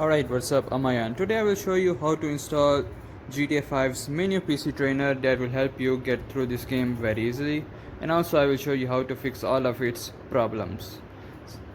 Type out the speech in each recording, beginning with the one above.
Alright, what's up? I'm Ayan. Today I will show you how to install GTA 5's MENYOO PC trainer that will help you get through this game very easily, and also I will show you how to fix all of its problems.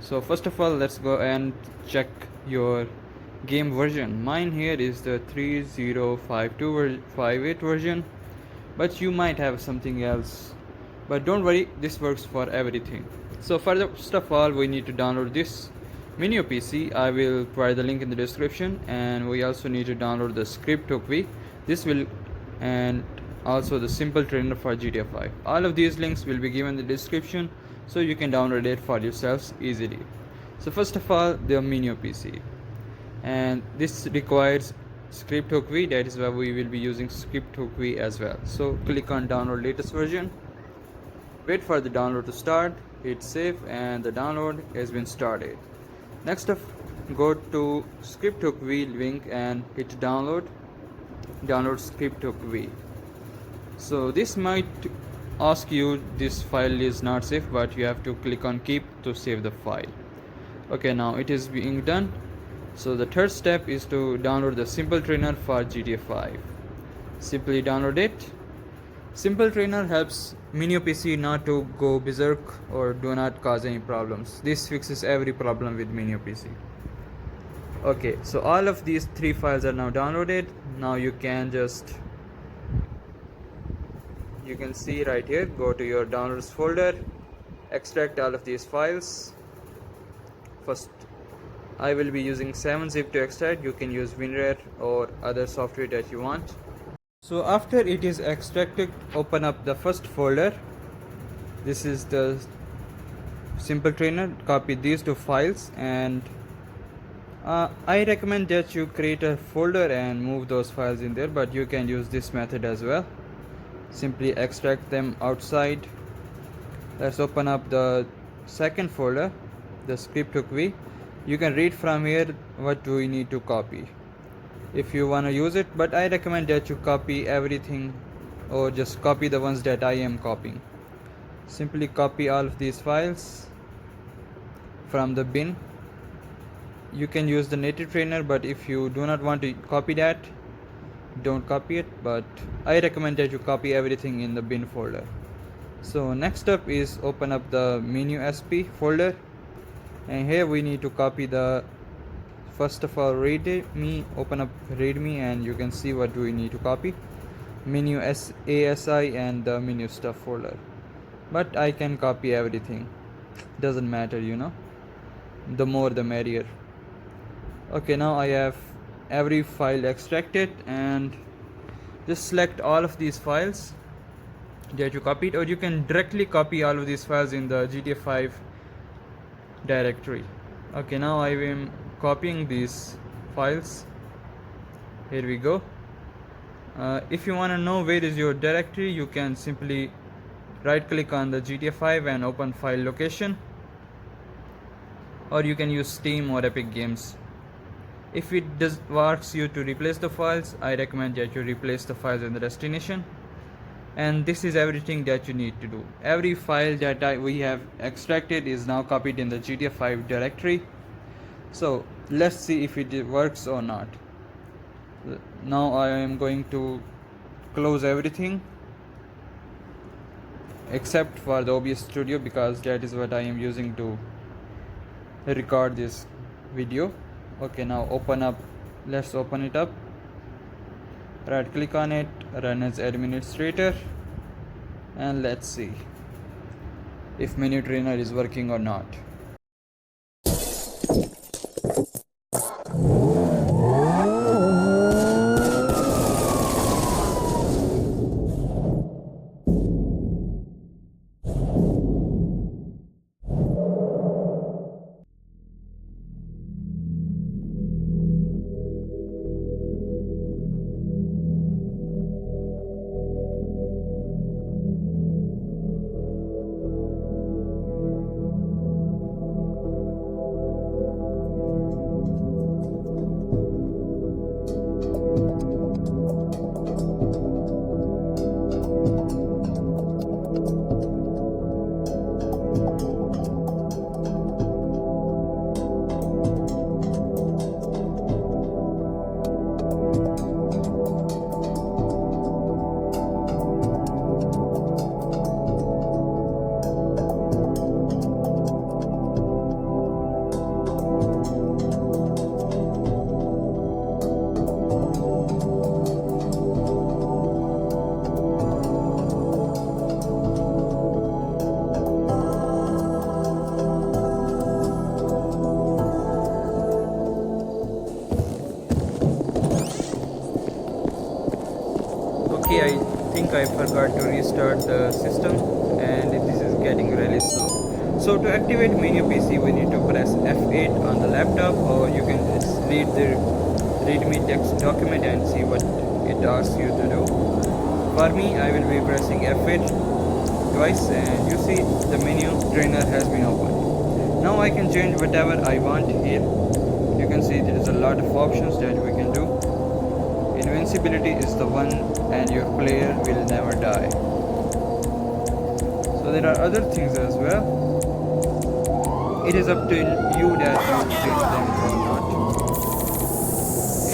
So first of all, let's go and check your game version. Mine here is the 305258 version, but you might have something else. But don't worry, this works for everything. So first of all, we need to download this MENYOOPC. I will provide the link in the description, and we also need to download the script hook. This will, and also the simple trainer for GTA 5. All of these links will be given in the description, so you can download it for yourselves easily. So first of all, the MENYOOPC, and this requires script hook. That is why we will be using script hook as well. So click on download latest version, wait for the download to start, hit save, and the download has been started. Next up, go to script hook link and hit download script hook. So this might ask you this file is not safe, but you have to click on keep to save the file. Okay, now it is being done. So the third step is to download the simple trainer for GTA 5. Simply download it. Simple trainer helps MENYOOPC not to go berserk or do not cause any problems. This fixes every problem with MENYOOPC. Okay, so all of these three files are now downloaded. Now you can see right here, go to your downloads folder, extract all of these files. First, I will be using 7-zip to extract. You can use WinRAR or other software that you want. So after it is extracted, open up the first folder. This is the simple trainer. Copy these two files, and I recommend that you create a folder and move those files in there, but you can use this method as well. Simply extract them outside. Let's open up the second folder, the script hook. You can read from here what do we need to copy if you want to use it, but I recommend that you copy everything or just copy the ones that I am copying. Simply copy all of these files from the bin. You can use the native trainer, but if you do not want to copy that, don't copy it, but I recommend that you copy everything in the bin folder. So next up is open up the MENYOOSP folder, and here we need to copy the, first of all, readme. Open up readme and you can see what do we need to copy. MENYOO-ASI and the MENYOO stuff folder, but I can copy everything, doesn't matter, the more the merrier. Okay, now I have every file extracted, and just select all of these files that you copied, or you can directly copy all of these files in the GTA 5 directory. Okay, now I am copying these files. Here we go. If you want to know where is your directory, you can simply right click on the GTA 5 and open file location, or you can use Steam or Epic Games. If it asks you to replace the files, I recommend that you replace the files in the destination. And this is everything that you need to do. Every file that we have extracted is now copied in the GTA 5 directory. So let's see if it works or not. Now I am going to close everything except for the OBS Studio, because that is what I am using to record this video. Okay, now let's open it up. Right click on it, run as administrator, and let's see if MENYOO trainer is working or not. Okay, I think I forgot to restart the system and this is getting really slow. So to activate MENYOOPC we need to press F8 on the laptop, or you can just read the readme text document and see what it asks you to do. For me, I will be pressing F8 twice and you see the menu trainer has been opened. Now I can change whatever I want here. You can see there is a lot of options that we can do. Invincibility is the one, and your player will never die. So there are other things as well. It is up to you that you change them or not.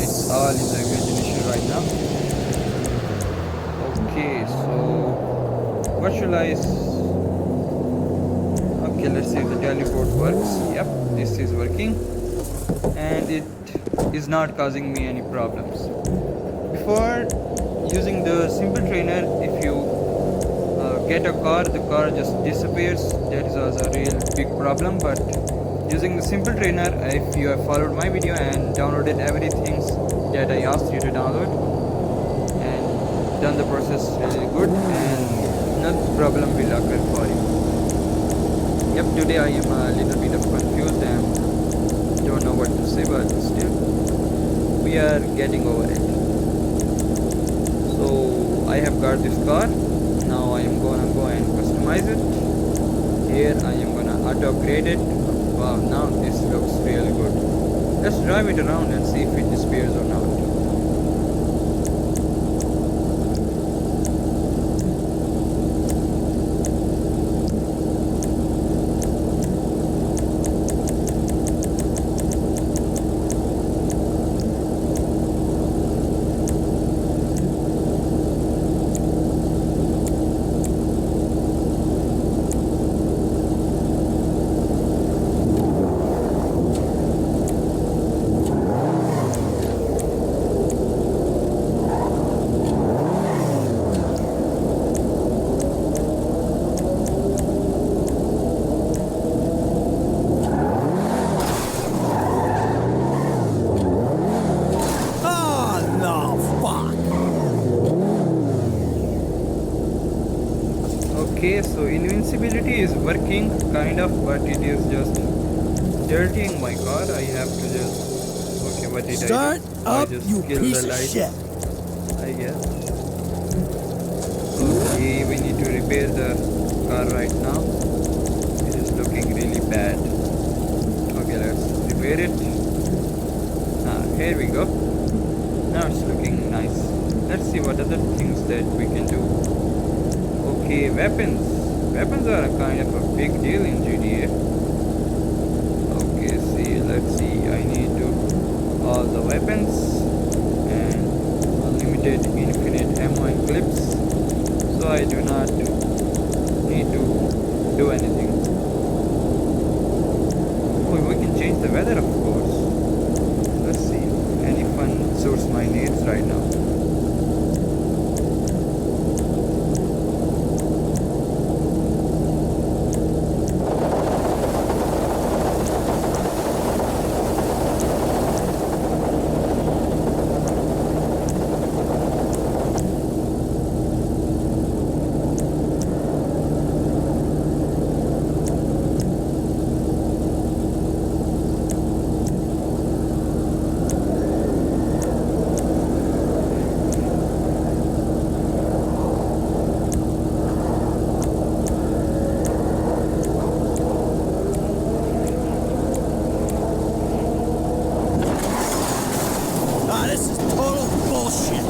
It's all in the imagination right now. Okay, so what should I okay, let's see if the teleport works. Yep, this is working and it is not causing me any problems. Before using the simple trainer, if you get a car, the car just disappears. That is also a real big problem. But using the simple trainer, if you have followed my video and downloaded everything that I asked you to download and done the process really good, and no problem will occur for you. Yep, today I am a little bit of confused and don't know what to say, but still we are getting over it. So I have got this car. Now I am gonna go and customize it. Here I am gonna auto upgrade it. Wow, now this looks really good. Let's drive it around and see if it disappears or not. Okay, so invincibility is working kind of, but it is just dirtying my car. I have to just okay, what did Start I up, just you kill piece the of light, shit. I guess. Okay, we need to repair the car right now. It is looking really bad. Okay, let's repair it. Here we go. Now it's looking nice. Let's see what other things that we can do. Okay, weapons. Weapons are a kind of a big deal in GTA. Okay, let's see. I need to all the weapons and unlimited infinite ammo and clips. So I do not need to do anything. Oh, we can change the weather, of course. Let's see. Any fun suits my needs right now. This is total bullshit.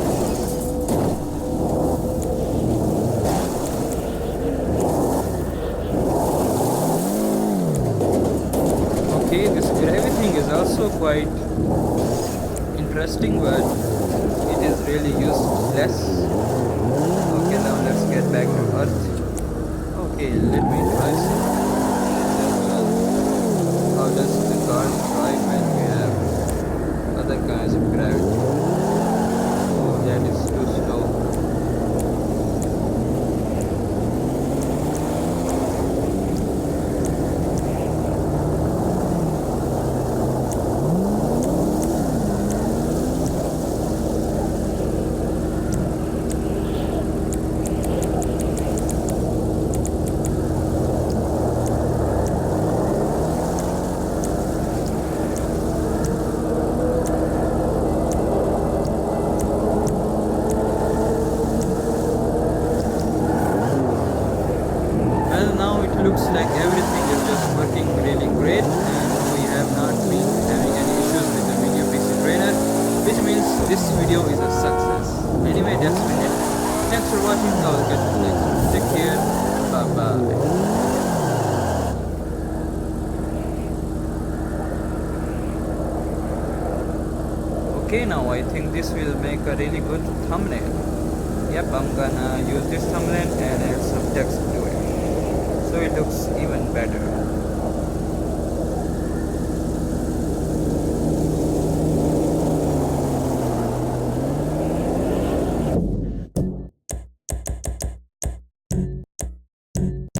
Okay, this gravity thing is also quite interesting, but it is really useless. Okay, now let's get back to Earth. Okay, let me try some as well. How does the car drive when we have other kinds of gravity? Oh, that is too slow. means this video is a success. Anyway, that's been it. Thanks for watching. I will catch you next time. Take care. Bye bye. Okay, now I think this will make a really good thumbnail. Yep, I'm gonna use this thumbnail and add some text to it so it looks even better.